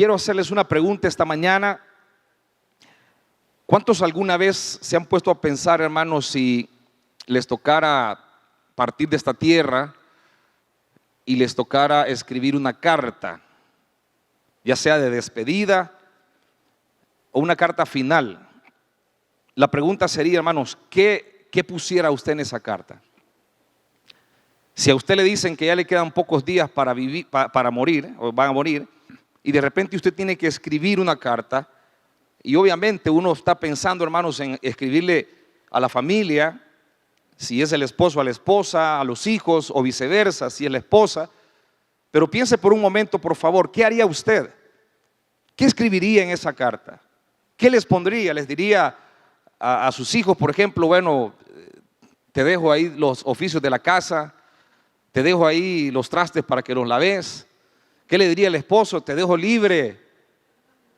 quiero hacerles una pregunta esta mañana. ¿Cuántos alguna vez se han puesto a pensar, hermanos, si les tocara partir de esta tierra y les tocara escribir una carta, ya sea de despedida o una carta final? La pregunta sería, hermanos, ¿qué pusiera usted en esa carta? Si a usted le dicen que ya le quedan pocos días para vivir, para morir, o van a morir, y de repente usted tiene que escribir una carta, y obviamente uno está pensando, hermanos, en escribirle a la familia, si es el esposo a la esposa, a los hijos o viceversa, si es la esposa. Pero piense por un momento, por favor, ¿qué haría usted? ¿Qué escribiría en esa carta? ¿Qué les pondría? ¿Les diría a sus hijos, por ejemplo, bueno, te dejo ahí los oficios de la casa, te dejo ahí los trastes para que los laves? ¿Qué le diría el esposo? Te dejo libre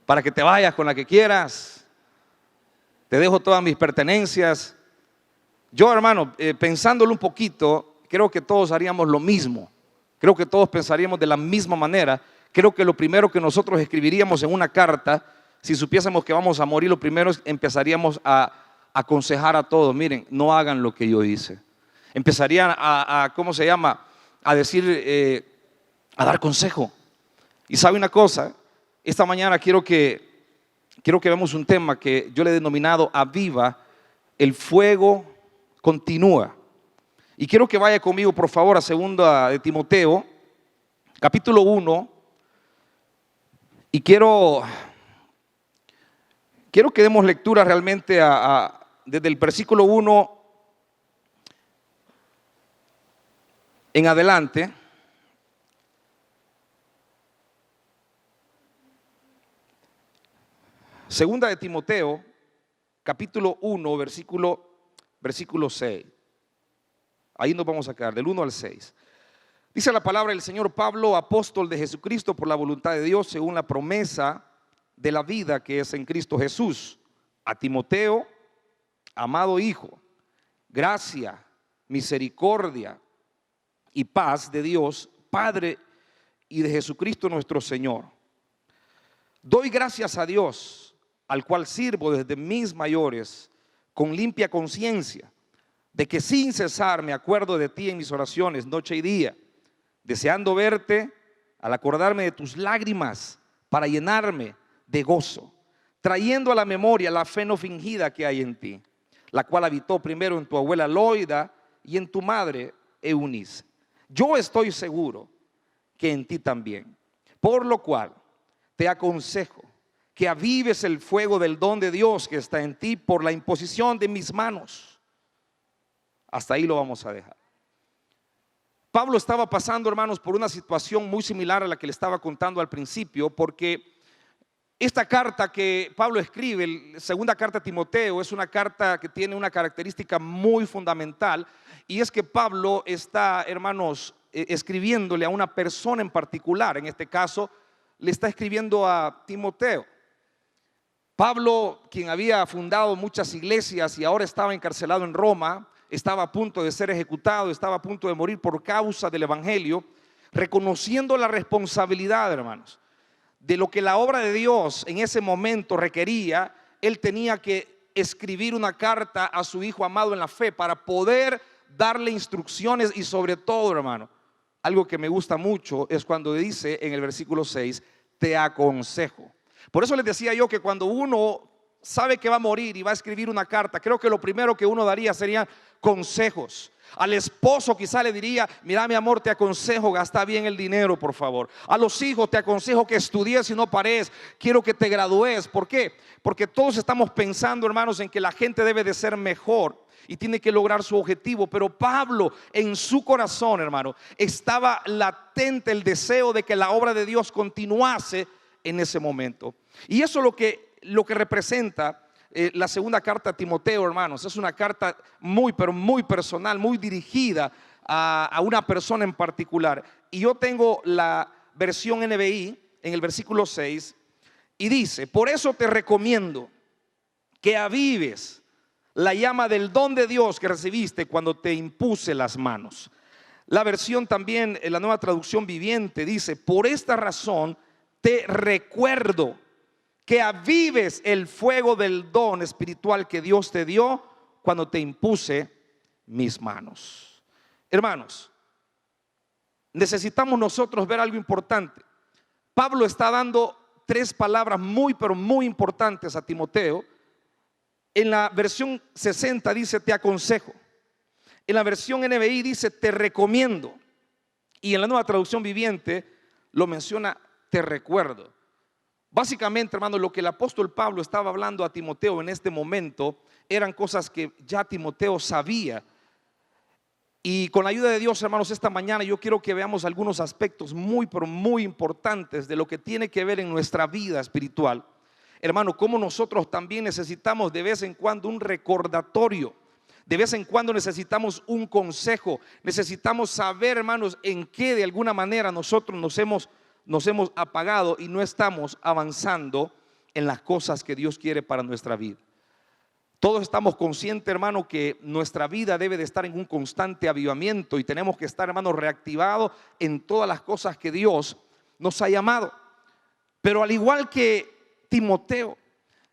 para que te vayas con la que quieras, te dejo todas mis pertenencias. Yo, hermano, pensándolo un poquito, creo que todos haríamos lo mismo. Creo que todos pensaríamos de la misma manera. Creo que lo primero que nosotros escribiríamos en una carta, si supiésemos que vamos a morir, lo primero es empezaríamos a aconsejar a todos: miren, no hagan lo que yo hice. Empezarían ¿cómo se llama? A decir, a dar consejo. Y sabe una cosa, esta mañana quiero que veamos un tema que yo le he denominado Aviva, el fuego continúa. Y quiero que vaya conmigo, por favor, a 2 de Timoteo, capítulo 1. Y quiero que demos lectura realmente desde el versículo 1 en adelante. Segunda de Timoteo, capítulo 1, versículo 6. Ahí nos vamos a quedar, del 1 al 6. Dice la palabra del Señor: Pablo, apóstol de Jesucristo por la voluntad de Dios, según la promesa de la vida que es en Cristo Jesús, a Timoteo, amado hijo, gracia, misericordia y paz de Dios Padre y de Jesucristo nuestro Señor. Doy gracias a Dios, al cual sirvo desde mis mayores con limpia conciencia, de que sin cesar me acuerdo de ti en mis oraciones noche y día, deseando verte al acordarme de tus lágrimas para llenarme de gozo, trayendo a la memoria la fe no fingida que hay en ti, la cual habitó primero en tu abuela Loida y en tu madre Eunice. Yo estoy seguro que en ti también, por lo cual te aconsejo que avives el fuego del don de Dios que está en ti por la imposición de mis manos. Hasta ahí lo vamos a dejar. Pablo estaba pasando, hermanos, por una situación muy similar a la que le estaba contando al principio, porque esta carta que Pablo escribe, la segunda carta a Timoteo, es una carta que tiene una característica muy fundamental, y es que Pablo está, hermanos, escribiéndole a una persona en particular. En este caso le está escribiendo a Timoteo. Pablo, quien había fundado muchas iglesias y ahora estaba encarcelado en Roma, estaba a punto de ser ejecutado, estaba a punto de morir por causa del evangelio, reconociendo la responsabilidad, hermanos, de lo que la obra de Dios en ese momento requería. Él tenía que escribir una carta a su hijo amado en la fe para poder darle instrucciones. Y sobre todo, hermano, algo que me gusta mucho es cuando dice en el versículo 6: te aconsejo. Por eso les decía yo que cuando uno sabe que va a morir y va a escribir una carta, creo que lo primero que uno daría serían consejos. Al esposo quizá le diría: mira, mi amor, te aconsejo, gasta bien el dinero, por favor. A los hijos te aconsejo que estudies y no pares, quiero que te gradúes. ¿Por qué? Porque todos estamos pensando, hermanos, en que la gente debe de ser mejor y tiene que lograr su objetivo. Pero Pablo, en su corazón, hermano, estaba latente el deseo de que la obra de Dios continuase en ese momento. Y eso es lo que representa la segunda carta a Timoteo, hermanos. Es una carta muy, pero muy personal, muy dirigida a una persona en particular. Y yo tengo la versión NBI en el versículo 6 y dice: por eso te recomiendo que avives la llama del don de Dios que recibiste cuando te impuse las manos. La versión también, en la Nueva Traducción Viviente, dice: por esta razón te recuerdo que avives el fuego del don espiritual que Dios te dio cuando te impuse mis manos. Hermanos, necesitamos nosotros ver algo importante. Pablo está dando tres palabras muy, pero muy importantes a Timoteo. En la versión 60 dice te aconsejo. En la versión NBI dice te recomiendo. Y en la Nueva Traducción Viviente lo menciona te recuerdo. Básicamente, hermano, lo que el apóstol Pablo estaba hablando a Timoteo en este momento eran cosas que ya Timoteo sabía. Y con la ayuda de Dios, hermanos, esta mañana yo quiero que veamos algunos aspectos muy, pero muy importantes de lo que tiene que ver en nuestra vida espiritual. Hermano, cómo nosotros también necesitamos de vez en cuando un recordatorio. De vez en cuando necesitamos un consejo. Necesitamos saber, hermanos, en qué de alguna manera nosotros nos hemos apagado y no estamos avanzando en las cosas que Dios quiere para nuestra vida. Todos estamos conscientes, hermano, que nuestra vida debe de estar en un constante avivamiento y tenemos que estar, hermano, reactivados en todas las cosas que Dios nos ha llamado. Pero al igual que Timoteo,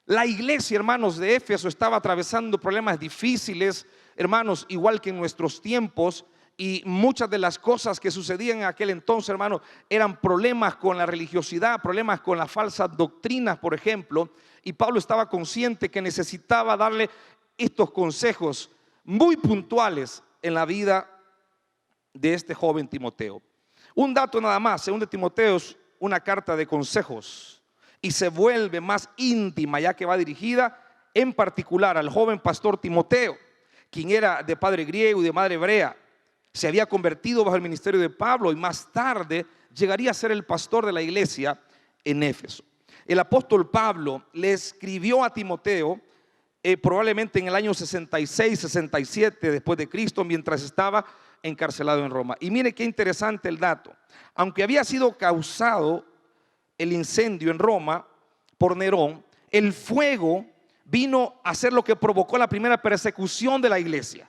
la iglesia, hermanos, de Éfeso estaba atravesando problemas difíciles, hermanos, igual que en nuestros tiempos. Y muchas de las cosas que sucedían en aquel entonces, hermanos, eran problemas con la religiosidad, problemas con las falsas doctrinas, por ejemplo. Y Pablo estaba consciente que necesitaba darle estos consejos muy puntuales en la vida de este joven Timoteo. Un dato nada más, según de Timoteo es una carta de consejos y se vuelve más íntima, ya que va dirigida en particular al joven pastor Timoteo, quien era de padre griego y de madre hebrea. Se había convertido bajo el ministerio de Pablo y más tarde llegaría a ser el pastor de la iglesia en Éfeso. El apóstol Pablo le escribió a Timoteo probablemente en el año 66, 67 después de Cristo, mientras estaba encarcelado en Roma. Y mire qué interesante el dato. Aunque había sido causado el incendio en Roma por Nerón, el fuego vino a ser lo que provocó la primera persecución de la iglesia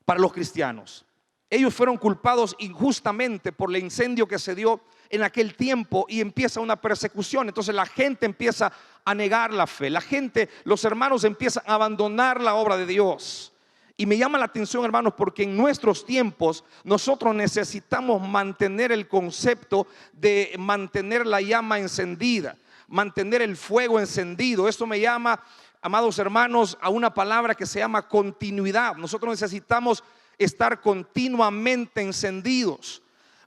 para los cristianos. Ellos fueron culpados injustamente por el incendio que se dio en aquel tiempo y empieza una persecución. Entonces la gente empieza a negar la fe. La gente, los hermanos empiezan a abandonar la obra de Dios. Y me llama la atención, hermanos, porque en nuestros tiempos nosotros necesitamos mantener el concepto de mantener la llama encendida, mantener el fuego encendido. Esto me llama, amados hermanos, a una palabra que se llama continuidad. Nosotros necesitamos estar continuamente encendidos.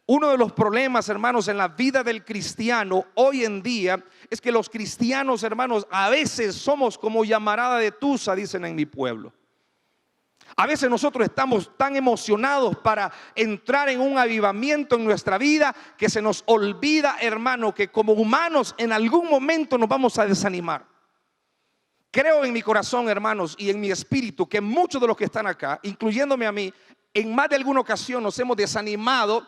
Uno de los problemas, hermanos, en la vida del cristiano hoy en día es que los cristianos, hermanos, a veces somos como llamarada de tusa, dicen en mi pueblo. A veces nosotros estamos tan emocionados para entrar en un avivamiento en nuestra vida que se nos olvida, hermano, que como humanos en algún momento nos vamos a desanimar. Creo en mi corazón, hermanos, y en mi espíritu que muchos de los que están acá, incluyéndome a mí, en más de alguna ocasión nos hemos desanimado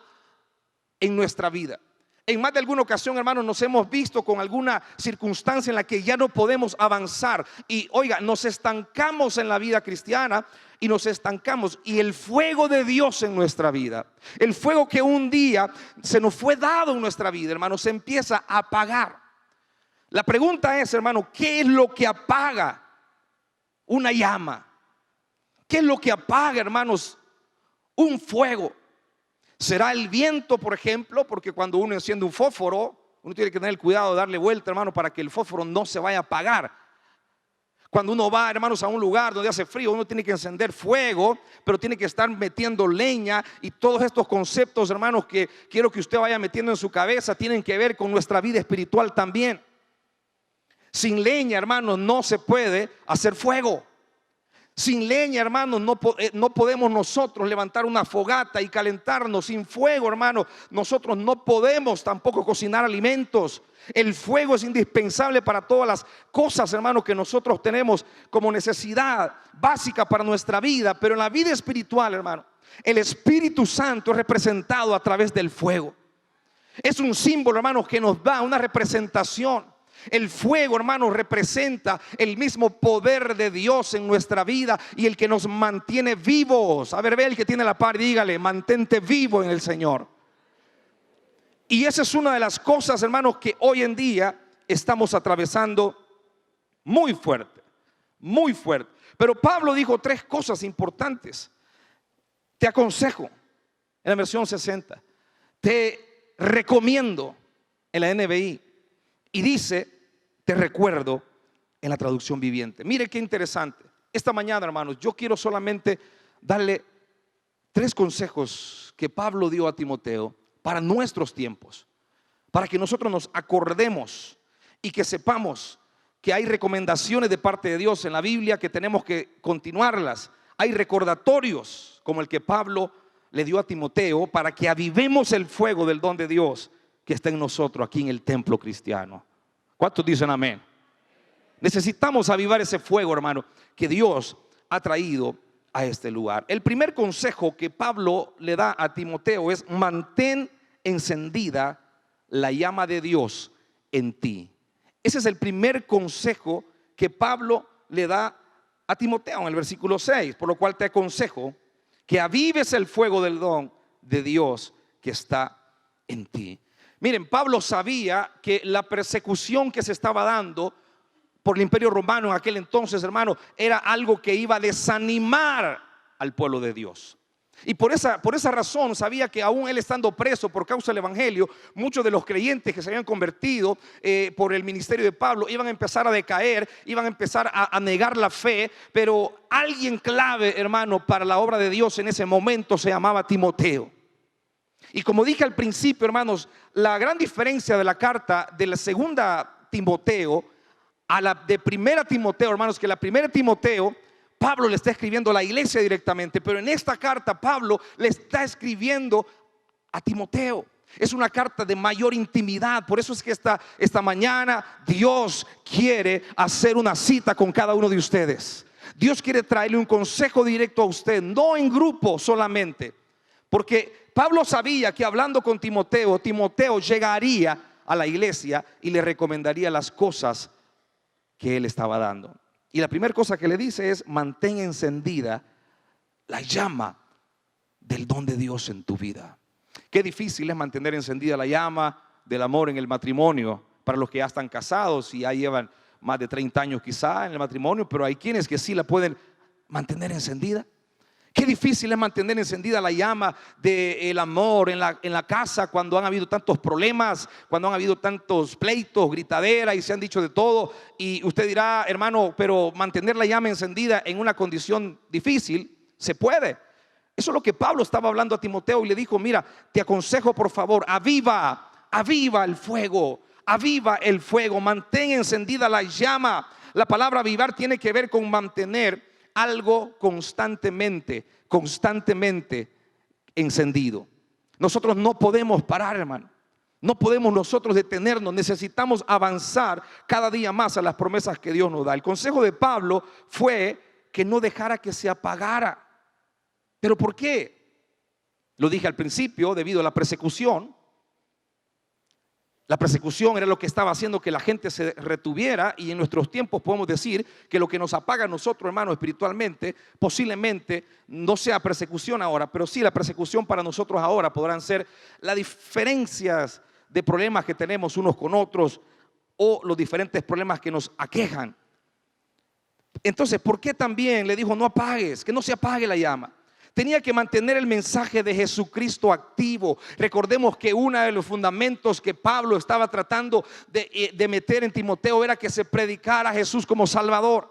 en nuestra vida. En más de alguna ocasión, hermanos, nos hemos visto con alguna circunstancia en la que ya no podemos avanzar. Y oiga, nos estancamos en la vida cristiana y nos estancamos. Y el fuego de Dios en nuestra vida, el fuego que un día se nos fue dado en nuestra vida, hermanos, se empieza a apagar. La pregunta es, hermano, ¿qué es lo que apaga una llama? ¿Qué es lo que apaga, hermanos, un fuego? ¿Será el viento, por ejemplo? Porque cuando uno enciende un fósforo, uno tiene que tener el cuidado de darle vuelta, hermano, para que el fósforo no se vaya a apagar. Cuando uno va, hermanos, a un lugar donde hace frío, uno tiene que encender fuego, pero tiene que estar metiendo leña. Y todos estos conceptos, hermanos, que quiero que usted vaya metiendo en su cabeza, tienen que ver con nuestra vida espiritual también. Sin leña, hermanos, no se puede hacer fuego. Sin leña, hermanos, no podemos nosotros levantar una fogata y calentarnos. Sin fuego, hermanos, nosotros no podemos tampoco cocinar alimentos. El fuego es indispensable para todas las cosas, hermanos, que nosotros tenemos como necesidad básica para nuestra vida. Pero en la vida espiritual, hermano, el Espíritu Santo es representado a través del fuego. Es un símbolo, hermanos, que nos da una representación. El fuego, hermanos, representa el mismo poder de Dios en nuestra vida y el que nos mantiene vivos. A ver, ve el que tiene la par, dígale: mantente vivo en el Señor. Y esa es una de las cosas, hermanos, que hoy en día estamos atravesando muy fuerte, muy fuerte. Pero Pablo dijo tres cosas importantes. Te aconsejo, en la versión 60, te recomiendo en la NBI, y dice, te recuerdo en la traducción viviente. Mire qué interesante. Esta mañana, hermanos, yo quiero solamente darle tres consejos que Pablo dio a Timoteo para nuestros tiempos, para que nosotros nos acordemos y que sepamos que hay recomendaciones de parte de Dios en la Biblia que tenemos que continuarlas. Hay recordatorios como el que Pablo le dio a Timoteo para que avivemos el fuego del don de Dios que está en nosotros aquí en el templo cristiano. ¿Cuántos dicen amén? Necesitamos avivar ese fuego, hermano, que Dios ha traído a este lugar. El primer consejo que Pablo le da a Timoteo es: mantén encendida la llama de Dios en ti. Ese es el primer consejo que Pablo le da a Timoteo en el versículo 6, por lo cual te aconsejo que avives el fuego del don de Dios que está en ti. Miren, Pablo sabía que la persecución que se estaba dando por el imperio romano en aquel entonces, hermano, era algo que iba a desanimar al pueblo de Dios. Y por esa razón sabía que aún él estando preso por causa del evangelio, muchos de los creyentes que se habían convertido por el ministerio de Pablo iban a empezar a decaer, iban a empezar a negar la fe. Pero alguien clave, hermano, para la obra de Dios en ese momento se llamaba Timoteo. Y como dije al principio, hermanos, la gran diferencia de la carta de la segunda Timoteo a la de primera Timoteo, hermanos, que la primera Timoteo Pablo le está escribiendo a la iglesia directamente, pero en esta carta Pablo le está escribiendo a Timoteo. Es una carta de mayor intimidad. Por eso es que esta mañana Dios quiere hacer una cita con cada uno de ustedes. Dios quiere traerle un consejo directo a usted, no en grupo solamente. Porque Pablo sabía que hablando con Timoteo, Timoteo llegaría a la iglesia y le recomendaría las cosas que él estaba dando. Y la primera cosa que le dice es: mantén encendida la llama del don de Dios en tu vida. Qué difícil es mantener encendida la llama del amor en el matrimonio para los que ya están casados y ya llevan más de 30 años quizá en el matrimonio, pero hay quienes que sí la pueden mantener encendida. Qué difícil es mantener encendida la llama del amor en la casa cuando han habido tantos problemas, cuando han habido tantos pleitos, gritadera y se han dicho de todo. Y usted dirá: hermano, pero mantener la llama encendida en una condición difícil, se puede. Eso es lo que Pablo estaba hablando a Timoteo y le dijo: mira, te aconsejo, por favor, aviva el fuego, mantén encendida la llama. La palabra avivar tiene que ver con mantener algo constantemente encendido. Nosotros no podemos parar, hermano. No podemos nosotros detenernos. Necesitamos avanzar cada día más a las promesas que Dios nos da. El consejo de Pablo fue que no dejara que se apagara. ¿Pero por qué? Lo dije al principio, debido a la persecución. La persecución era lo que estaba haciendo que la gente se retuviera. Y en nuestros tiempos podemos decir que lo que nos apaga a nosotros, hermanos, espiritualmente, posiblemente no sea persecución ahora, pero sí la persecución para nosotros ahora podrán ser las diferencias de problemas que tenemos unos con otros, o los diferentes problemas que nos aquejan. Entonces, ¿por qué también le dijo: no apagues, que no se apague la llama? Tenía que mantener el mensaje de Jesucristo activo. Recordemos que uno de los fundamentos que Pablo estaba tratando de meter en Timoteo era que se predicara a Jesús como Salvador.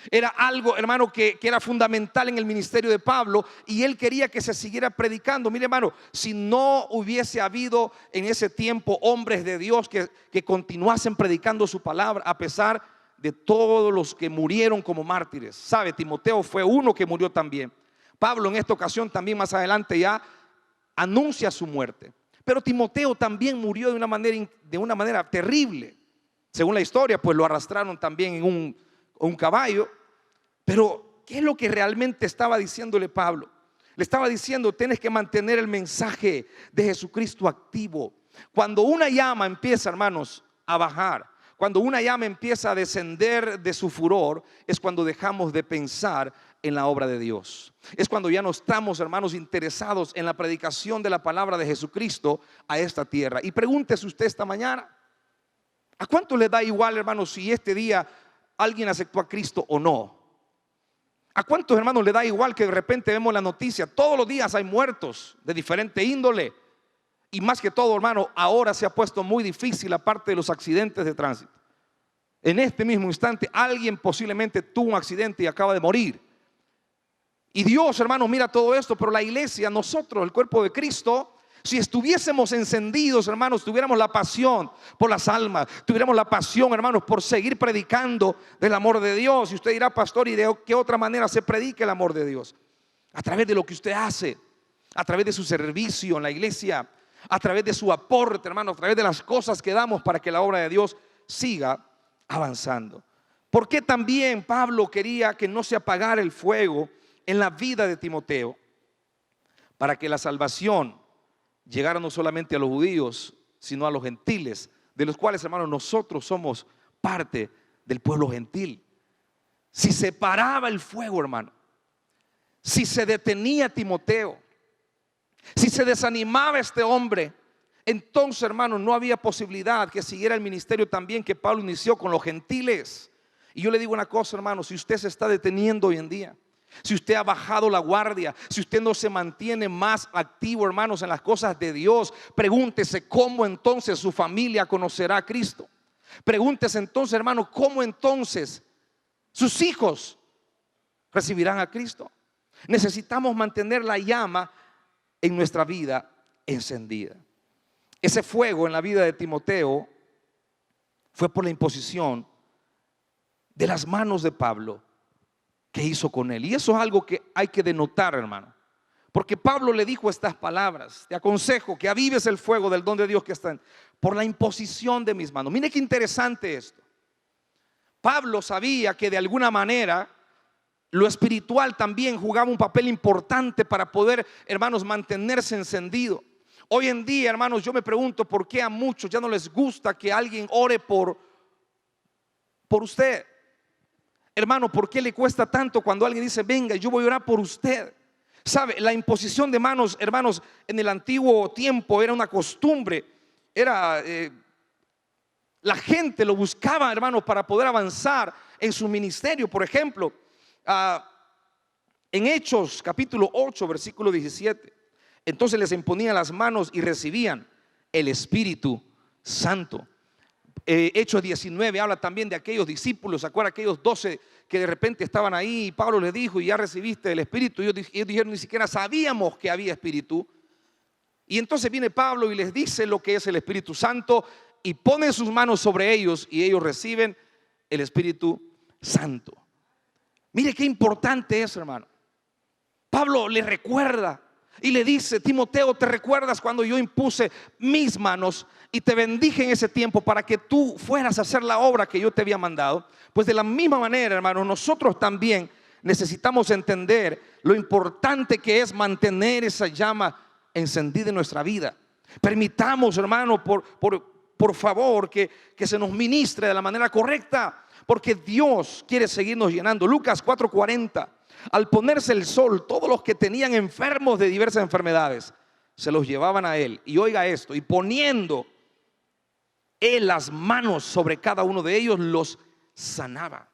Era algo, hermano, que era fundamental en el ministerio de Pablo, y él quería que se siguiera predicando. Mire, hermano, si no hubiese habido en ese tiempo hombres de Dios que continuasen predicando su palabra a pesar de todos los que murieron como mártires. Sabe, Timoteo fue uno que murió también. Pablo en esta ocasión también más adelante ya anuncia su muerte. Pero Timoteo también murió de una manera terrible. Según la historia, pues lo arrastraron también en un caballo. Pero ¿qué es lo que realmente estaba diciéndole Pablo? Le estaba diciendo: tienes que mantener el mensaje de Jesucristo activo. Cuando una llama empieza, hermanos, a bajar, Cuando una llama empieza a descender de su furor, es cuando dejamos de pensar en la obra de Dios. Es cuando ya no estamos, hermanos, interesados en la predicación de la palabra de Jesucristo a esta tierra. Y pregúntese usted esta mañana, ¿a cuánto le da igual, hermanos, si este día alguien aceptó a Cristo o no? ¿A cuántos, hermanos, le da igual que de repente vemos la noticia? Todos los días hay muertos de diferente índole. Y más que todo, hermano, ahora se ha puesto muy difícil la parte de los accidentes de tránsito. En este mismo instante alguien posiblemente tuvo un accidente y acaba de morir. Y Dios, hermano, mira todo esto, pero la iglesia, nosotros, el cuerpo de Cristo, si estuviésemos encendidos, hermanos, tuviéramos la pasión por las almas, tuviéramos la pasión, hermanos, por seguir predicando del amor de Dios. Y usted dirá, pastor, ¿y de qué otra manera se predica el amor de Dios? A través de lo que usted hace, a través de su servicio en la iglesia, a través de su aporte, hermano, a través de las cosas que damos para que la obra de Dios siga avanzando. ¿Por qué también Pablo quería que no se apagara el fuego en la vida de Timoteo? Para que la salvación llegara no solamente a los judíos, sino a los gentiles, de los cuales, hermanos, nosotros somos parte del pueblo gentil. Si se paraba el fuego, hermano, si se detenía Timoteo, si se desanimaba este hombre, entonces, hermano, no había posibilidad que siguiera el ministerio también que Pablo inició con los gentiles. Y yo le digo una cosa, hermano, si usted se está deteniendo hoy en día, si usted ha bajado la guardia, si usted no se mantiene más activo, hermanos, en las cosas de Dios, pregúntese cómo entonces su familia conocerá a Cristo. Pregúntese entonces, hermano, cómo entonces sus hijos recibirán a Cristo. Necesitamos mantener la llama en nuestra vida encendida. Ese fuego en la vida de Timoteo fue por la imposición de las manos de Pablo que hizo con él. Y eso es algo que hay que denotar, hermano, porque Pablo le dijo estas palabras: te aconsejo que avives el fuego del don de Dios que está por la imposición de mis manos. Mire qué interesante esto. Pablo sabía que de alguna manera lo espiritual también jugaba un papel importante para poder, hermanos, mantenerse encendido. Hoy en día, hermanos, yo me pregunto por qué a muchos ya no les gusta que alguien ore por usted. Hermano, ¿por qué le cuesta tanto cuando alguien dice, venga, yo voy a orar por usted? ¿Sabe? La imposición de manos, hermanos, en el antiguo tiempo era una costumbre. La gente lo buscaba, hermanos, para poder avanzar en su ministerio. Por ejemplo, en Hechos capítulo 8 versículo 17, entonces les imponían las manos y recibían el Espíritu Santo. Hechos 19 habla también de aquellos discípulos, ¿se acuerdan? Aquellos 12 que de repente estaban ahí y Pablo les dijo, y ya recibiste el Espíritu. Ellos dijeron, ni siquiera sabíamos que había Espíritu. Y entonces viene Pablo y les dice lo que es el Espíritu Santo y pone sus manos sobre ellos y ellos reciben el Espíritu Santo. Mire qué importante es, hermano. Pablo le recuerda y le dice, Timoteo, ¿te recuerdas cuando yo impuse mis manos y te bendije en ese tiempo para que tú fueras a hacer la obra que yo te había mandado? Pues de la misma manera, hermano, nosotros también necesitamos entender lo importante que es mantener esa llama encendida en nuestra vida. Permitamos, hermano, por favor, que se nos ministre de la manera correcta, porque Dios quiere seguirnos llenando. Lucas 4:40. Al ponerse el sol, todos los que tenían enfermos de diversas enfermedades se los llevaban a él. Y oiga esto, y poniendo él las manos sobre cada uno de ellos, los sanaba.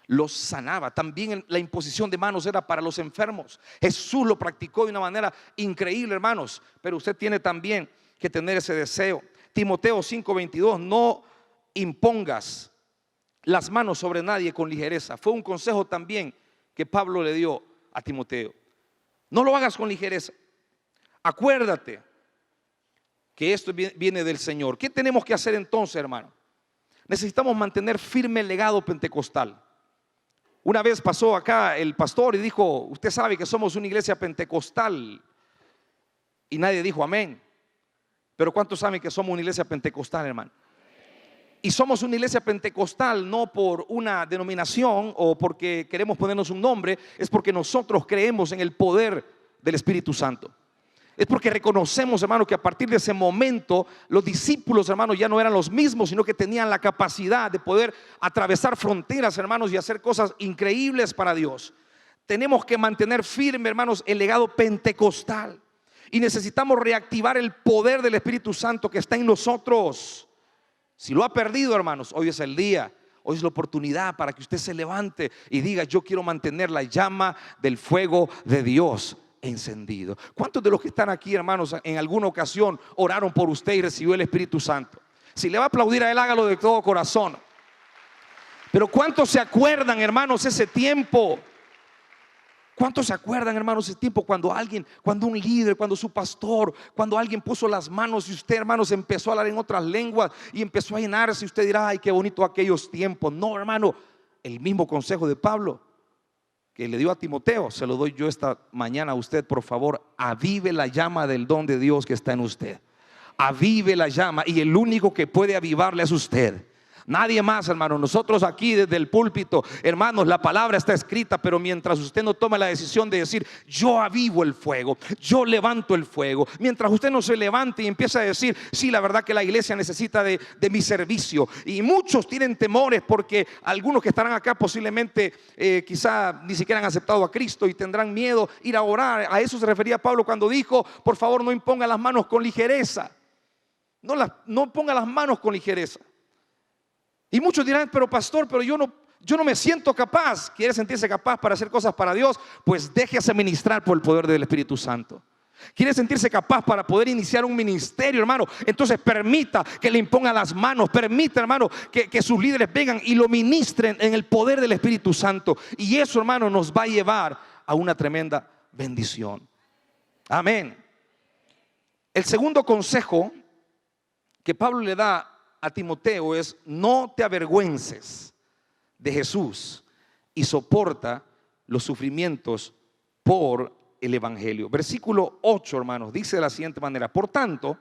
Los sanaba. También la imposición de manos era para los enfermos. Jesús lo practicó de una manera increíble, hermanos. Pero usted tiene también que tener ese deseo. Timoteo 5:22, no impongas las manos sobre nadie con ligereza. Fue un consejo también que Pablo le dio a Timoteo. No lo hagas con ligereza. Acuérdate que esto viene del Señor. ¿Qué tenemos que hacer entonces, hermano? Necesitamos mantener firme el legado pentecostal. Una vez pasó acá el pastor y dijo, usted sabe que somos una iglesia pentecostal. Y nadie dijo amén. Pero ¿cuántos saben que somos una iglesia pentecostal, hermano? Y somos una iglesia pentecostal no por una denominación o porque queremos ponernos un nombre, es porque nosotros creemos en el poder del Espíritu Santo. Es porque reconocemos, hermano, que a partir de ese momento los discípulos, hermanos, ya no eran los mismos, sino que tenían la capacidad de poder atravesar fronteras, hermanos, y hacer cosas increíbles para Dios. Tenemos que mantener firme, hermanos, el legado pentecostal, y necesitamos reactivar el poder del Espíritu Santo que está en nosotros. Si lo ha perdido, hermanos, hoy es el día. Hoy es la oportunidad para que usted se levante y diga: yo quiero mantener la llama del fuego de Dios encendido. ¿Cuántos de los que están aquí, hermanos, en alguna ocasión oraron por usted y recibió el Espíritu Santo? Si le va a aplaudir a él, hágalo de todo corazón. Pero ¿cuántos se acuerdan, hermanos, ese tiempo? ¿Cuántos se acuerdan, hermanos, ese tiempo cuando alguien, cuando un líder, cuando su pastor, cuando alguien puso las manos y usted, hermanos, empezó a hablar en otras lenguas y empezó a llenarse? Y usted dirá: ay, qué bonito aquellos tiempos. No, hermano, el mismo consejo de Pablo que le dio a Timoteo, se lo doy yo esta mañana a usted. Por favor, avive la llama del don de Dios que está en usted. Avive la llama, y el único que puede avivarle es usted. Nadie más, hermano. Nosotros aquí desde el púlpito, hermanos, la palabra está escrita, pero mientras usted no tome la decisión de decir: yo avivo el fuego, yo levanto el fuego, mientras usted no se levante y empieza a decir: sí, la verdad que la iglesia necesita de mi servicio. Y muchos tienen temores porque algunos que estarán acá posiblemente quizá ni siquiera han aceptado a Cristo y tendrán miedo ir a orar. A eso se refería Pablo cuando dijo: por favor, no imponga las manos con ligereza. No ponga las manos con ligereza. Y muchos dirán: pero pastor, pero yo no me siento capaz. ¿Quiere sentirse capaz para hacer cosas para Dios? Pues déjese ministrar por el poder del Espíritu Santo. ¿Quiere sentirse capaz para poder iniciar un ministerio, hermano? Entonces permita que le imponga las manos. Permita, hermano, que sus líderes vengan y lo ministren en el poder del Espíritu Santo. Y eso, hermano, nos va a llevar a una tremenda bendición. Amén. El segundo consejo que Pablo le da a Timoteo es: no te avergüences de Jesús y soporta los sufrimientos por el evangelio. Versículo 8, hermanos, dice de la siguiente manera: por tanto,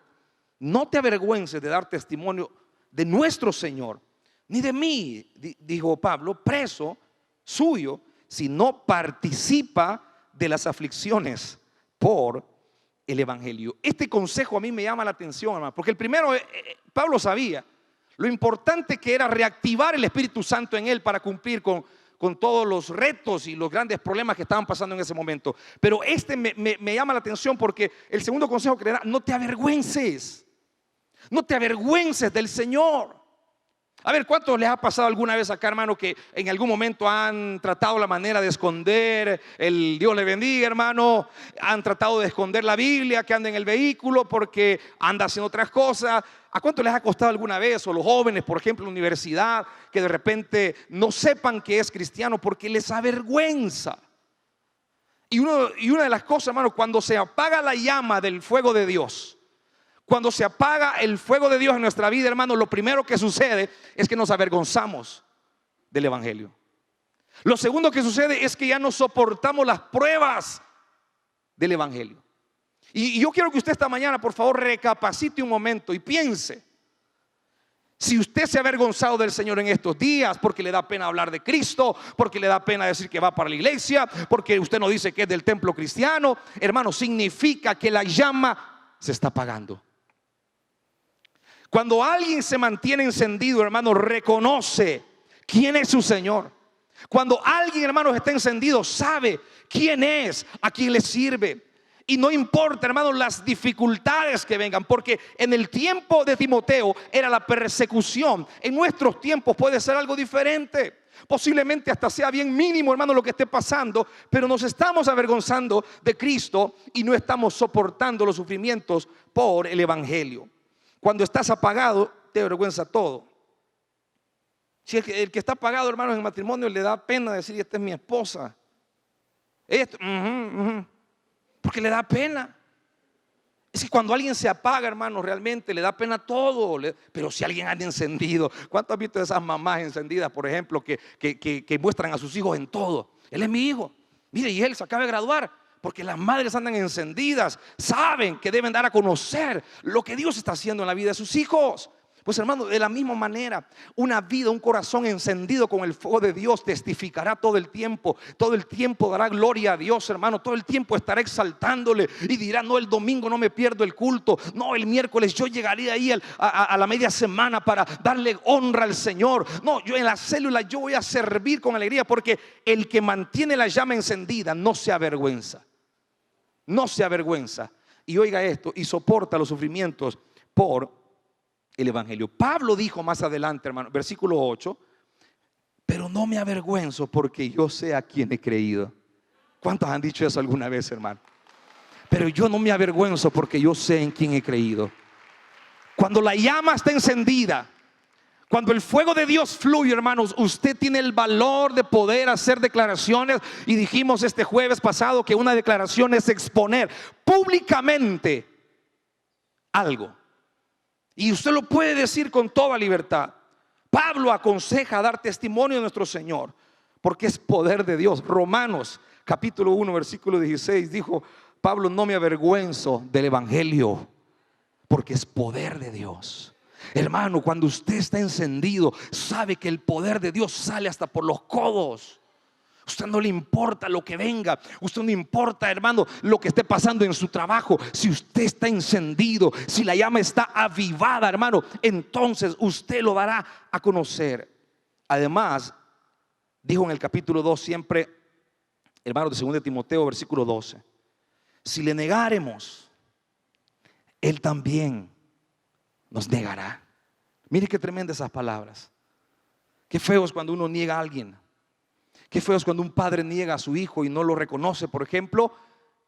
no te avergüences de dar testimonio de nuestro Señor, ni de mí, dijo Pablo, preso suyo, sino participa de las aflicciones por el evangelio. Este consejo a mí me llama la atención, hermano, porque el primero, Pablo sabía lo importante que era reactivar el Espíritu Santo en él para cumplir con todos los retos y los grandes problemas que estaban pasando en ese momento. Pero me llama la atención porque el segundo consejo que le da: no te avergüences. No te avergüences del Señor. A ver, ¿cuántos les ha pasado alguna vez acá, hermano, que en algún momento han tratado la manera de esconder el Dios le bendiga, hermano? Han tratado de esconder la Biblia que anda en el vehículo porque anda haciendo otras cosas. ¿A cuánto les ha costado alguna vez? O los jóvenes, por ejemplo, en la universidad, que de repente no sepan que es cristiano porque les avergüenza. Y una de las cosas, hermano, cuando se apaga la llama del fuego de Dios, cuando se apaga el fuego de Dios en nuestra vida, hermano, lo primero que sucede es que nos avergonzamos del evangelio. Lo segundo que sucede es que ya no soportamos las pruebas del evangelio. Y yo quiero que usted esta mañana, por favor, recapacite un momento y piense: si usted se ha avergonzado del Señor en estos días porque le da pena hablar de Cristo, porque le da pena decir que va para la iglesia, porque usted no dice que es del templo cristiano, hermano, significa que la llama se está apagando. Cuando alguien se mantiene encendido, hermano, reconoce quién es su Señor. Cuando alguien, hermano, está encendido, sabe quién es, a quién le sirve. Y no importa, hermano, las dificultades que vengan, porque en el tiempo de Timoteo era la persecución. En nuestros tiempos puede ser algo diferente. Posiblemente hasta sea bien mínimo, hermano, lo que esté pasando, pero nos estamos avergonzando de Cristo y no estamos soportando los sufrimientos por el evangelio. Cuando estás apagado, te avergüenza todo. Si el que está apagado, hermano, en el matrimonio le da pena decir: esta es mi esposa. Porque le da pena. Es que cuando alguien se apaga, hermano, realmente le da pena todo. Pero si alguien anda encendido, ¿cuántos han visto esas mamás encendidas, por ejemplo, que muestran a sus hijos en todo? Él es mi hijo. Mire, y él se acaba de graduar. Porque las madres andan encendidas, saben que deben dar a conocer lo que Dios está haciendo en la vida de sus hijos. Pues hermano, de la misma manera, una vida, un corazón encendido con el fuego de Dios testificará todo el tiempo dará gloria a Dios, hermano, todo el tiempo estará exaltándole y dirá: no, el domingo no me pierdo el culto, no, el miércoles yo llegaré ahí a la media semana para darle honra al Señor, no, yo en la célula yo voy a servir con alegría, porque el que mantiene la llama encendida no se avergüenza, y oiga esto, y soporta los sufrimientos por el evangelio. Pablo dijo más adelante, hermano, versículo 8: pero no me avergüenzo, porque yo sé a quién he creído. ¿Cuántos han dicho eso alguna vez, hermano? Pero yo no me avergüenzo, porque yo sé en quién he creído. Cuando la llama está encendida, cuando el fuego de Dios fluye, hermanos, usted tiene el valor de poder hacer declaraciones. Y dijimos este jueves pasado que una declaración es exponer públicamente algo, y usted lo puede decir con toda libertad. Pablo aconseja dar testimonio de nuestro Señor, porque es poder de Dios. Romanos capítulo 1 versículo 16 dijo Pablo: no me avergüenzo del evangelio, porque es poder de Dios. Hermano, cuando usted está encendido, sabe que el poder de Dios sale hasta por los codos. Usted no le importa lo que venga, usted no le importa, hermano, lo que esté pasando en su trabajo. Si usted está encendido, si la llama está avivada, hermano, entonces usted lo dará a conocer. Además, dijo en el capítulo 2 siempre, hermano, de 2 Timoteo versículo 12: si le negáremos, Él también nos negará. Mire qué tremendas esas palabras. Qué feo es cuando uno niega a alguien. Qué feo es cuando un padre niega a su hijo y no lo reconoce, por ejemplo,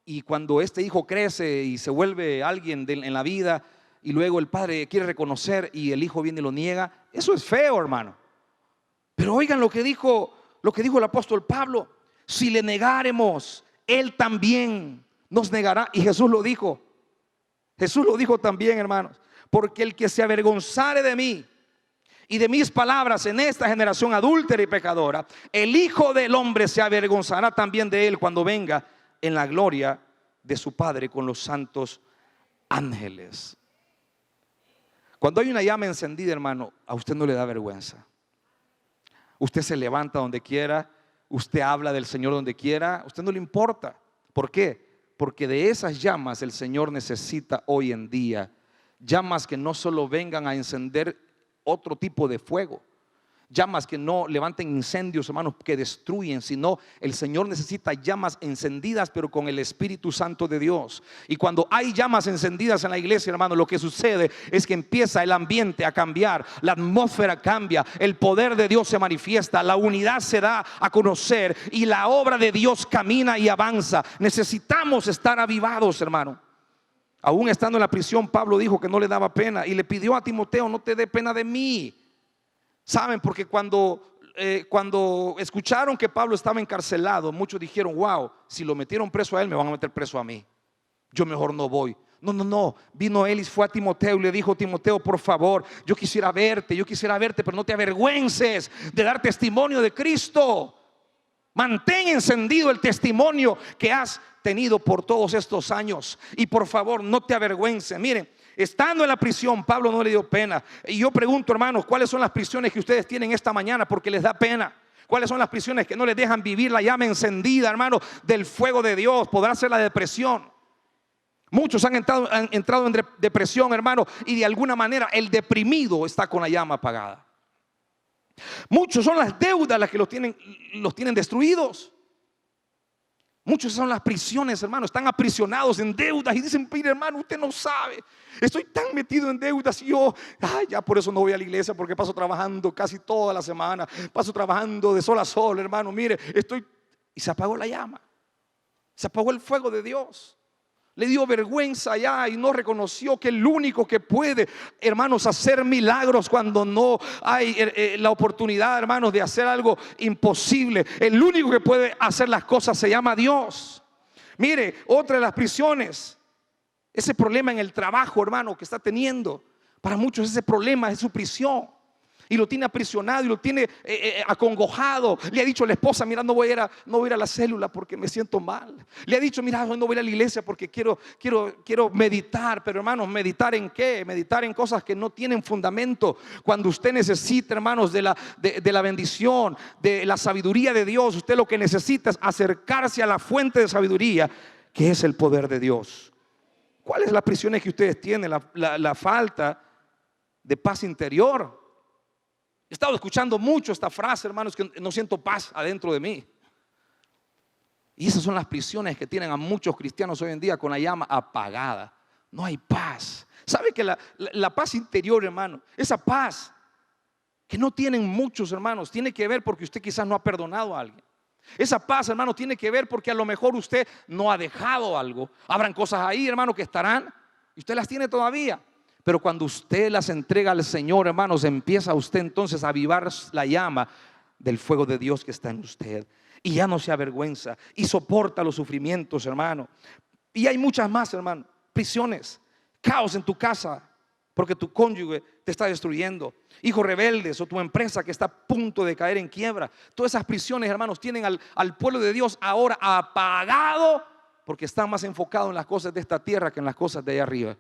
y cuando este hijo crece y se vuelve alguien en la vida, y luego el padre quiere reconocer y el hijo viene y lo niega. Eso es feo, hermano. Pero oigan lo que dijo el apóstol Pablo: si le negáremos, Él también nos negará. Y Jesús lo dijo también, hermanos: porque el que se avergonzare de mí y de mis palabras en esta generación adúltera y pecadora, el Hijo del Hombre se avergonzará también de él cuando venga en la gloria de su Padre con los santos ángeles. Cuando hay una llama encendida, hermano, a usted no le da vergüenza. Usted se levanta donde quiera, usted habla del Señor donde quiera, a usted no le importa. ¿Por qué? Porque de esas llamas el Señor necesita hoy en día. Llamas que no solo vengan a encender otro tipo de fuego, llamas que no levanten incendios, hermanos, que destruyen, sino el Señor necesita llamas encendidas, pero con el Espíritu Santo de Dios. Y cuando hay llamas encendidas en la iglesia, hermano, lo que sucede es que empieza el ambiente a cambiar, la atmósfera cambia, el poder de Dios se manifiesta, la unidad se da a conocer y la obra de Dios camina y avanza. Necesitamos estar avivados, hermano. Aún estando en la prisión, Pablo dijo que no le daba pena y le pidió a Timoteo: no te dé pena de mí. Saben, porque cuando escucharon que Pablo estaba encarcelado, muchos dijeron: wow, si lo metieron preso a él, me van a meter preso a mí, yo mejor no voy. No, vino él y fue a Timoteo y le dijo: Timoteo, por favor, yo quisiera verte, pero no te avergüences de dar testimonio de Cristo. Mantén encendido el testimonio que has tenido por todos estos años, y por favor no te avergüences. Miren, estando en la prisión, Pablo no le dio pena. Y yo pregunto, hermanos, ¿cuáles son las prisiones que ustedes tienen esta mañana porque les da pena? ¿Cuáles son las prisiones que no les dejan vivir la llama encendida, hermano, del fuego de Dios? Podrá ser la depresión. Muchos han entrado en depresión, hermano, y de alguna manera el deprimido está con la llama apagada. Muchos son las deudas las que los tienen destruidos. Muchos son las prisiones, hermano, están aprisionados en deudas y dicen: mire, hermano, usted no sabe, estoy tan metido en deudas y yo, ya por eso no voy a la iglesia, porque paso trabajando casi toda la semana, paso trabajando de sol a sol, hermano, mire, y se apagó la llama, se apagó el fuego de Dios. Le dio vergüenza ya y no reconoció que el único que puede, hermanos, hacer milagros cuando no hay la oportunidad, hermanos, de hacer algo imposible, el único que puede hacer las cosas se llama Dios. Mire, otra de las prisiones, ese problema en el trabajo, hermano, que está teniendo. Para muchos ese problema es su prisión. y lo tiene aprisionado y lo tiene acongojado. Le ha dicho a la esposa: mira, no voy a ir a la célula porque me siento mal. Le ha dicho: mira, hoy no voy a ir a la iglesia porque quiero meditar. Pero hermanos, ¿meditar en qué? Meditar en cosas que no tienen fundamento. Cuando usted necesita, hermanos, de la bendición, de la sabiduría de Dios, usted lo que necesita es acercarse a la fuente de sabiduría, que es el poder de Dios. ¿Cuáles son las prisiones que ustedes tienen? La falta de paz interior. He estado escuchando mucho esta frase, hermanos, que no siento paz adentro de mí. Y esas son las prisiones que tienen a muchos cristianos hoy en día, con la llama apagada. No hay paz. ¿Sabe que la paz interior, hermano, esa paz que no tienen muchos, hermanos, tiene que ver porque usted quizás no ha perdonado a alguien? Esa paz, hermano, tiene que ver porque a lo mejor usted no ha dejado algo. Habrán cosas ahí, hermano, que estarán y usted las tiene todavía. Pero cuando usted las entrega al Señor, hermanos, empieza usted entonces a avivar la llama del fuego de Dios que está en usted. Y ya no se avergüenza y soporta los sufrimientos, hermano. Y hay muchas más, hermano. Prisiones, caos en tu casa porque tu cónyuge te está destruyendo, hijos rebeldes, o tu empresa que está a punto de caer en quiebra. Todas esas prisiones, hermanos, tienen al pueblo de Dios ahora apagado, porque están más enfocados en las cosas de esta tierra que en las cosas de allá arriba.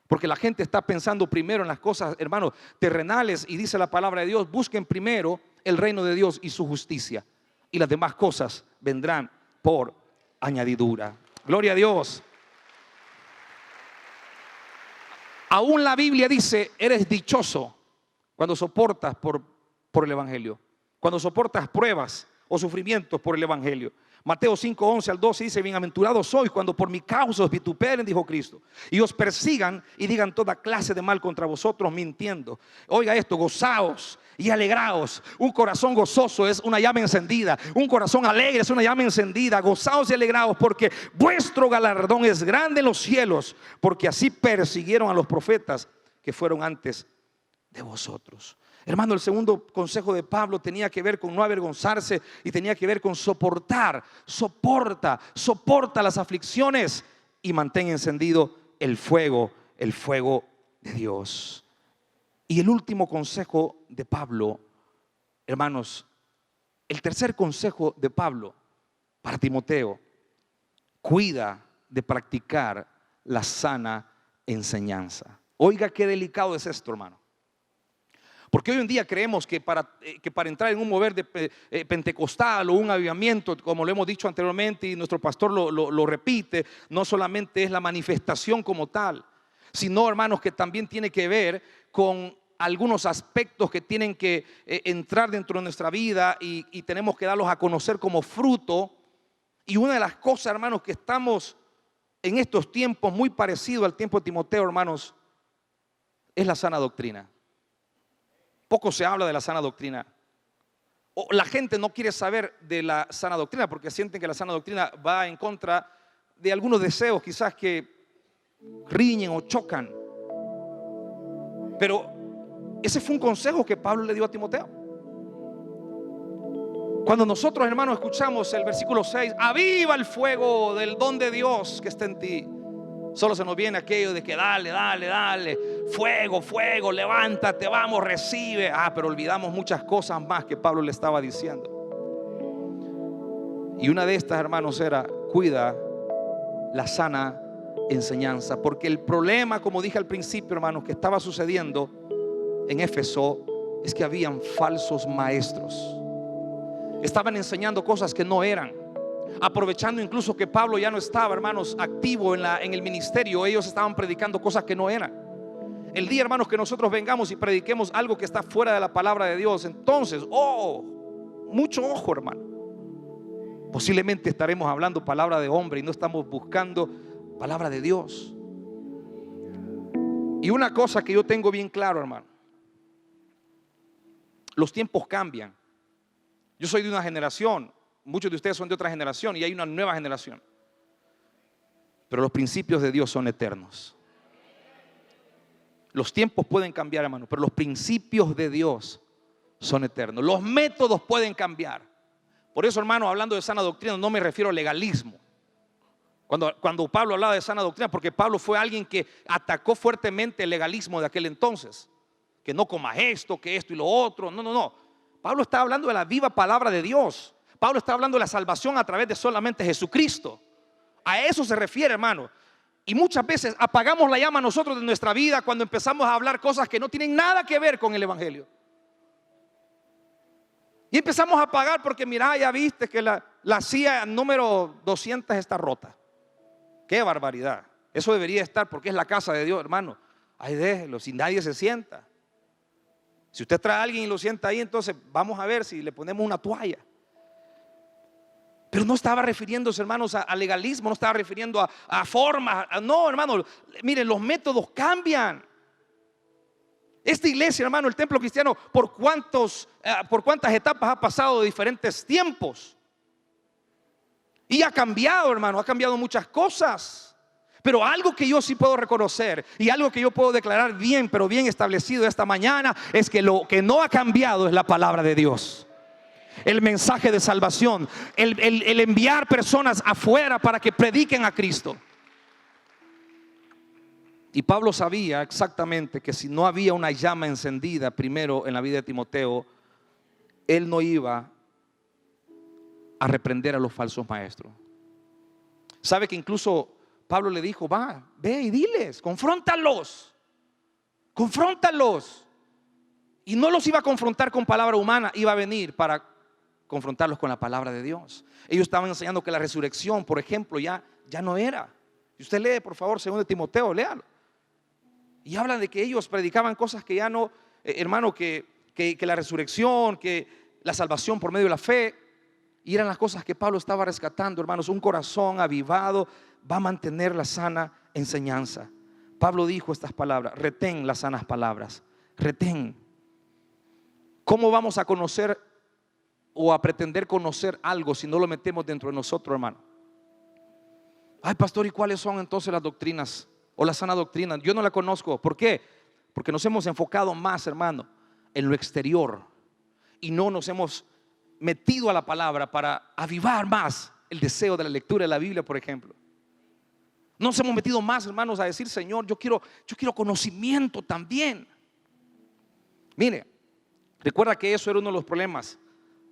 Porque la gente está pensando primero en las cosas, hermanos, terrenales. Y dice la palabra de Dios: busquen primero el reino de Dios y su justicia, y las demás cosas vendrán por añadidura. Gloria a Dios. Aún la Biblia dice: eres dichoso cuando soportas por el evangelio, cuando soportas pruebas o sufrimientos por el evangelio. Mateo 5:11 al 12 dice: bienaventurados sois cuando por mi causa os vituperen, dijo Cristo, y os persigan y digan toda clase de mal contra vosotros mintiendo. Oiga esto: gozaos y alegraos. Un corazón gozoso es una llama encendida. Un corazón alegre es una llama encendida. Gozaos y alegraos, porque vuestro galardón es grande en los cielos, porque así persiguieron a los profetas que fueron antes de vosotros. Hermano, el segundo consejo de Pablo tenía que ver con no avergonzarse y tenía que ver con soportar. Soporta las aflicciones y mantén encendido el fuego de Dios. Y el último consejo de Pablo, hermanos, el tercer consejo de Pablo para Timoteo: cuida de practicar la sana enseñanza. Oiga qué delicado es esto, hermano. Porque hoy en día creemos que para entrar en un mover de pentecostal o un avivamiento, como lo hemos dicho anteriormente y nuestro pastor lo repite, no solamente es la manifestación como tal, sino, hermanos, que también tiene que ver con algunos aspectos que tienen que entrar dentro de nuestra vida y tenemos que darlos a conocer como fruto. Y una de las cosas, hermanos, que estamos en estos tiempos muy parecido al tiempo de Timoteo, hermanos, es la sana doctrina. Poco se habla de la sana doctrina. O la gente no quiere saber de la sana doctrina porque sienten que la sana doctrina va en contra de algunos deseos quizás que riñen o chocan. Pero ese fue un consejo que Pablo le dio a Timoteo. Cuando nosotros, hermanos, escuchamos el versículo 6: aviva el fuego del don de Dios que está en ti, solo se nos viene aquello de que dale, fuego, levántate, vamos, recibe. Pero olvidamos muchas cosas más que Pablo le estaba diciendo. Y una de estas, hermanos, era: cuida la sana enseñanza. Porque el problema, como dije al principio, hermanos, que estaba sucediendo en Éfeso es que habían falsos maestros. Estaban enseñando cosas que no eran, aprovechando incluso que Pablo ya no estaba, hermanos, activo en el ministerio. Ellos estaban predicando cosas que no eran. El día, hermanos, que nosotros vengamos y prediquemos algo que está fuera de la palabra de Dios, entonces, mucho ojo, hermano. Posiblemente estaremos hablando palabra de hombre y no estamos buscando palabra de Dios. Y una cosa que yo tengo bien claro, hermano: los tiempos cambian. Yo soy de una generación, muchos de ustedes son de otra generación y hay una nueva generación. Pero los principios de Dios son eternos. Los tiempos pueden cambiar, hermano, pero los principios de Dios son eternos. Los métodos pueden cambiar. Por eso, hermano, hablando de sana doctrina, no me refiero al legalismo. Cuando Pablo hablaba de sana doctrina, porque Pablo fue alguien que atacó fuertemente el legalismo de aquel entonces. que no comas esto, que esto y lo otro. No, no, no. Pablo está hablando de la viva palabra de Dios. Pablo está hablando de la salvación a través de solamente Jesucristo. A eso se refiere, hermano. Y muchas veces apagamos la llama nosotros de nuestra vida cuando empezamos a hablar cosas que no tienen nada que ver con el evangelio. Y empezamos a apagar porque mira, ya viste que la CIA número 200 está rota. Qué barbaridad. Eso debería estar porque es la casa de Dios, hermano. Ahí déjelo, si nadie se sienta. Si usted trae a alguien y lo sienta ahí, entonces vamos a ver si le ponemos una toalla. Pero no estaba refiriéndose, hermanos, a legalismo, no estaba refiriendo a formas. No, hermano, miren, los métodos cambian. Esta iglesia, hermano, el templo cristiano, por cuántas etapas ha pasado de diferentes tiempos. Y ha cambiado, hermano, ha cambiado muchas cosas. Pero algo que yo sí puedo reconocer y algo que yo puedo declarar bien, pero bien establecido esta mañana, es que lo que no ha cambiado es la palabra de Dios. El mensaje de salvación, el enviar personas afuera para que prediquen a Cristo. Y Pablo sabía exactamente que si no había una llama encendida primero en la vida de Timoteo, él no iba a reprender a los falsos maestros. Sabe que incluso Pablo le dijo: ve y diles, confróntalos. Y no los iba a confrontar con palabra humana, iba a venir para confrontarlos con la palabra de Dios. Ellos estaban enseñando que la resurrección, por ejemplo, ya no era. Si usted lee, por favor, 2 Timoteo, léalo. Y hablan de que ellos predicaban cosas que ya no, hermano, que la resurrección, que la salvación por medio de la fe. Y eran las cosas que Pablo estaba rescatando, hermanos. Un corazón avivado va a mantener la sana enseñanza. Pablo dijo estas palabras: retén las sanas palabras, retén. ¿Cómo vamos a conocer o a pretender conocer algo si no lo metemos dentro de nosotros, hermano? Ay, pastor, ¿y cuáles son entonces las doctrinas o la sana doctrina? Yo no la conozco. ¿Por qué? Porque nos hemos enfocado más, hermano, en lo exterior y no nos hemos metido a la palabra para avivar más el deseo de la lectura de la Biblia, por ejemplo. Nos hemos metido más, hermanos, a decir: Señor, yo quiero conocimiento también. Mire, recuerda que eso era uno de los problemas,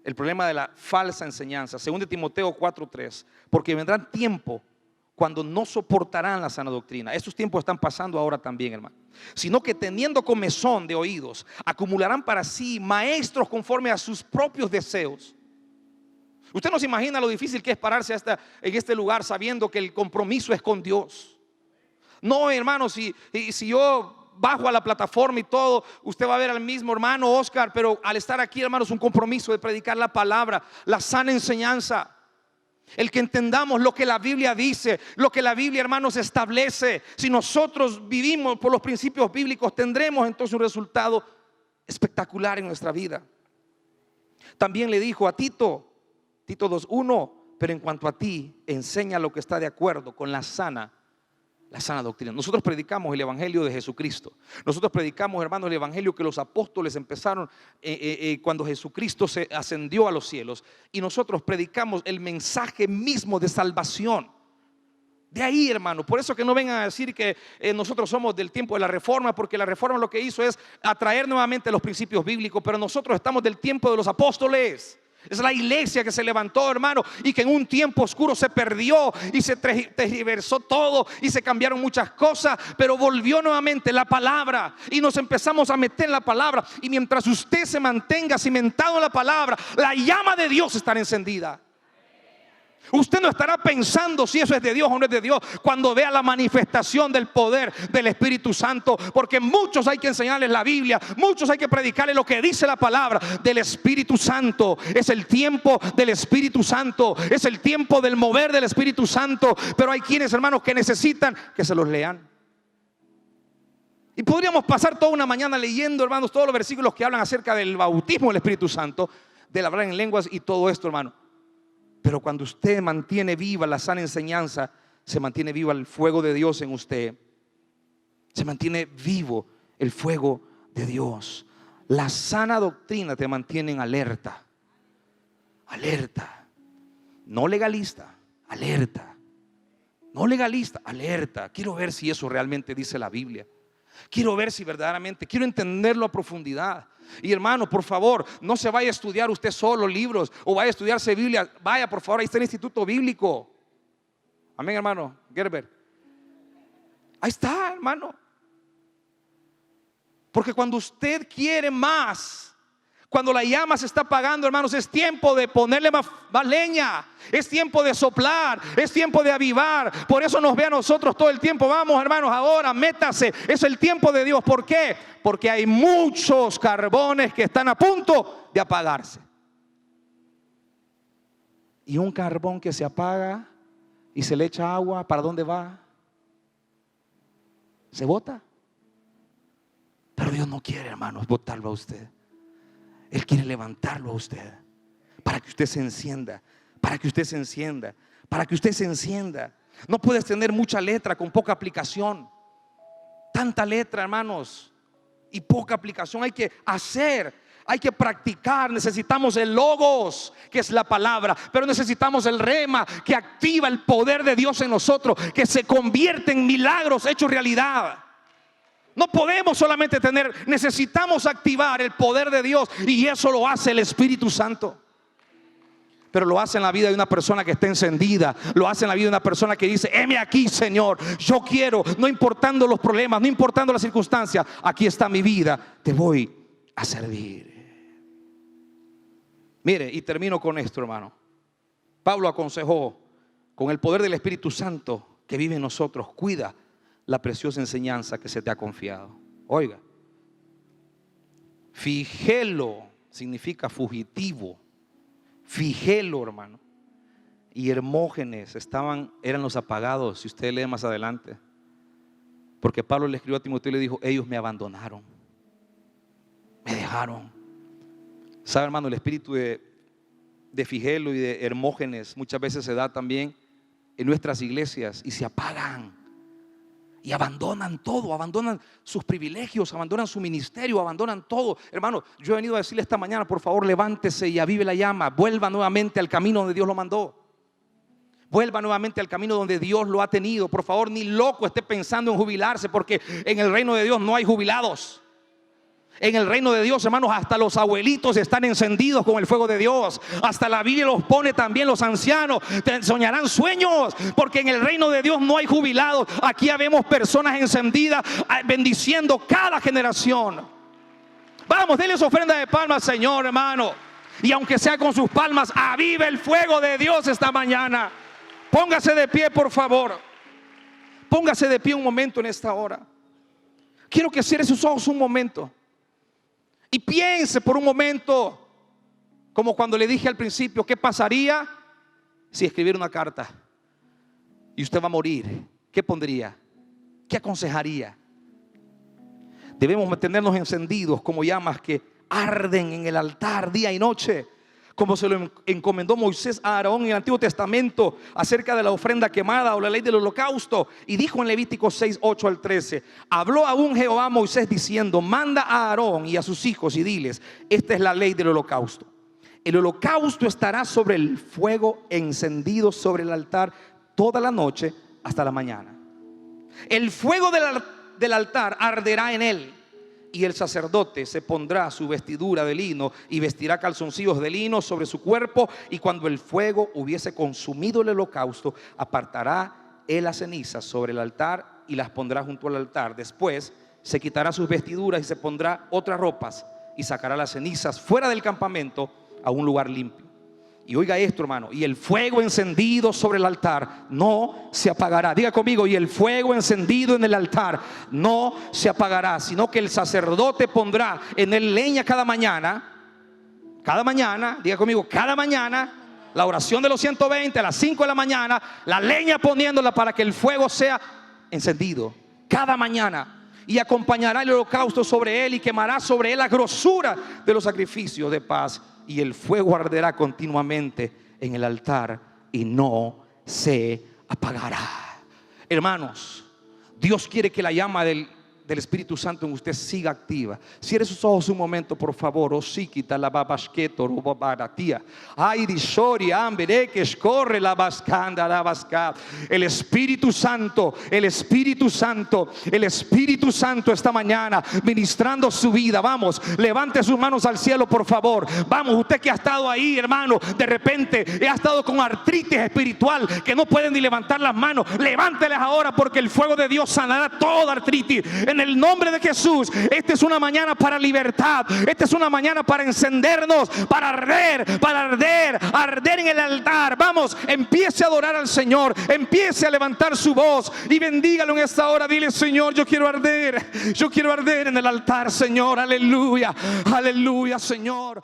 el problema de la falsa enseñanza. 2 Timoteo 4:3. Porque vendrán tiempo cuando no soportarán la sana doctrina. Estos tiempos están pasando ahora también, hermano. Sino que teniendo comezón de oídos, acumularán para sí maestros conforme a sus propios deseos. Usted no se imagina lo difícil que es pararse en este lugar sabiendo que el compromiso es con Dios. No, hermano, si yo bajo a la plataforma y todo, usted va a ver al mismo hermano Oscar, pero al estar aquí, hermano, es un compromiso de predicar la palabra, la sana enseñanza. El que entendamos lo que la Biblia dice, lo que la Biblia, hermanos, establece. Si nosotros vivimos por los principios bíblicos, tendremos entonces un resultado espectacular en nuestra vida. También le dijo a Tito 2:1: pero en cuanto a ti, enseña lo que está de acuerdo con la sana doctrina. Nosotros predicamos el evangelio de Jesucristo. Nosotros predicamos, hermanos, el evangelio que los apóstoles empezaron cuando Jesucristo se ascendió a los cielos. Y nosotros predicamos el mensaje mismo de salvación. De ahí, hermano, por eso que no vengan a decir que nosotros somos del tiempo de la reforma, porque la reforma lo que hizo es atraer nuevamente los principios bíblicos. Pero nosotros estamos del tiempo de los apóstoles. Es la iglesia que se levantó, hermano, y que en un tiempo oscuro se perdió y se tergiversó todo y se cambiaron muchas cosas, pero volvió nuevamente la palabra y nos empezamos a meter en la palabra. Y mientras usted se mantenga cimentado en la palabra, la llama de Dios estará encendida. Usted no estará pensando si eso es de Dios o no es de Dios cuando vea la manifestación del poder del Espíritu Santo. Porque muchos hay que enseñarles la Biblia, muchos hay que predicarles lo que dice la palabra del Espíritu Santo. Es el tiempo del Espíritu Santo, es el tiempo del mover del Espíritu Santo. Pero hay quienes, hermanos, que necesitan que se los lean. Y podríamos pasar toda una mañana leyendo, hermanos, todos los versículos que hablan acerca del bautismo del Espíritu Santo, del hablar en lenguas y todo esto, hermano. Pero cuando usted mantiene viva la sana enseñanza, se mantiene viva el fuego de Dios en usted. Se mantiene vivo el fuego de Dios. La sana doctrina te mantiene en alerta. Alerta. No legalista, alerta. No legalista, alerta. Quiero ver si eso realmente dice la Biblia. Quiero ver si verdaderamente, quiero entenderlo a profundidad. Y hermano, por favor, no se vaya a estudiar usted solo libros o vaya a estudiarse Biblia. Vaya, por favor, ahí está el Instituto Bíblico. Amén, hermano Gerber. Ahí está, hermano. Porque cuando usted quiere más, cuando la llama se está apagando, hermanos, es tiempo de ponerle más leña. Es tiempo de soplar, es tiempo de avivar. Por eso nos ve a nosotros todo el tiempo. Vamos, hermanos, ahora métase. Es el tiempo de Dios. ¿Por qué? Porque hay muchos carbones que están a punto de apagarse. Y un carbón que se apaga y se le echa agua, ¿para dónde va? Se bota. Pero Dios no quiere, hermanos, botarlo a usted. Él quiere levantarlo a usted para que usted se encienda, para que usted se encienda, para que usted se encienda. No puedes tener mucha letra con poca aplicación. Tanta letra, hermanos, y poca aplicación. Hay que hacer, hay que practicar. Necesitamos el logos, que es la palabra, pero necesitamos el rema, que activa el poder de Dios en nosotros, que se convierte en milagros hechos realidad. No podemos solamente tener, necesitamos activar el poder de Dios, y eso lo hace el Espíritu Santo. Pero lo hace en la vida de una persona que está encendida. Lo hace en la vida de una persona que dice: heme aquí, Señor, yo quiero, no importando los problemas, no importando las circunstancias, aquí está mi vida, te voy a servir. Mire, y termino con esto, hermano. Pablo aconsejó, con el poder del Espíritu Santo que vive en nosotros, cuida la preciosa enseñanza que se te ha confiado. Oiga, Figelo significa fugitivo. Figelo, hermano, y Hermógenes eran los apagados. Si usted lee más adelante, porque Pablo le escribió a Timoteo y le dijo: ellos me abandonaron, me dejaron. Sabe, hermano, el espíritu de Figelo y de Hermógenes muchas veces se da también en nuestras iglesias y se apagan y abandonan todo, abandonan sus privilegios, abandonan su ministerio, abandonan todo. Hermano, yo he venido a decirle esta mañana: por favor, levántese y avive la llama. Vuelva nuevamente al camino donde Dios lo mandó. Vuelva nuevamente al camino donde Dios lo ha tenido. Por favor, ni loco esté pensando en jubilarse, porque en el reino de Dios no hay jubilados. En el reino de Dios, hermanos, hasta los abuelitos están encendidos con el fuego de Dios. Hasta la Biblia los pone también: los ancianos soñarán sueños, porque en el reino de Dios no hay jubilados. Aquí habemos personas encendidas, bendiciendo cada generación. Vamos, denle su ofrenda de palmas, Señor, hermano. Y aunque sea con sus palmas, avive el fuego de Dios esta mañana. Póngase de pie, por favor. Póngase de pie un momento en esta hora. Quiero que cierre sus ojos un momento y piense por un momento, como cuando le dije al principio, ¿qué pasaría si escribiera una carta y usted va a morir? ¿Qué pondría? ¿Qué aconsejaría? Debemos mantenernos encendidos como llamas que arden en el altar día y noche, como se lo encomendó Moisés a Aarón en el Antiguo Testamento acerca de la ofrenda quemada o la ley del holocausto. Y dijo en Levítico 6, 8 al 13: habló aún Jehová a Moisés diciendo: manda a Aarón y a sus hijos y diles: esta es la ley del holocausto. El holocausto estará sobre el fuego encendido sobre el altar toda la noche hasta la mañana. El fuego del altar arderá en él, y el sacerdote se pondrá su vestidura de lino y vestirá calzoncillos de lino sobre su cuerpo, y cuando el fuego hubiese consumido el holocausto, apartará él las cenizas sobre el altar y las pondrá junto al altar. Después se quitará sus vestiduras y se pondrá otras ropas y sacará las cenizas fuera del campamento a un lugar limpio. Y oiga esto, hermano: y el fuego encendido sobre el altar no se apagará. Diga conmigo: y el fuego encendido en el altar no se apagará, sino que el sacerdote pondrá en él leña cada mañana. Cada mañana, diga conmigo, cada mañana. La oración de los 120 a las 5 de la mañana, la leña poniéndola para que el fuego sea encendido cada mañana. Y acompañará el holocausto sobre él y quemará sobre él la grosura de los sacrificios de paz. Y el fuego arderá continuamente en el altar y no se apagará. Hermanos, Dios quiere que la llama de del Espíritu Santo en usted siga activa. Cierre sus ojos un momento, por favor. Osíquita la babasqueto, robabaratía. Ay, disori, ambere, que escorre la bascanda, la basca. El Espíritu Santo, el Espíritu Santo, el Espíritu Santo esta mañana ministrando su vida. Vamos, levante sus manos al cielo, por favor. Vamos, usted que ha estado ahí, hermano, de repente ha estado con artritis espiritual, que no pueden ni levantar las manos. Levánteles ahora, porque el fuego de Dios sanará toda artritis en el nombre de Jesús. Esta es una mañana para libertad. Esta es una mañana para encendernos, para arder, arder en el altar. Vamos, empiece a adorar al Señor, empiece a levantar su voz y bendígalo en esta hora. Dile: Señor, yo quiero arder en el altar, Señor. Aleluya, aleluya, Señor.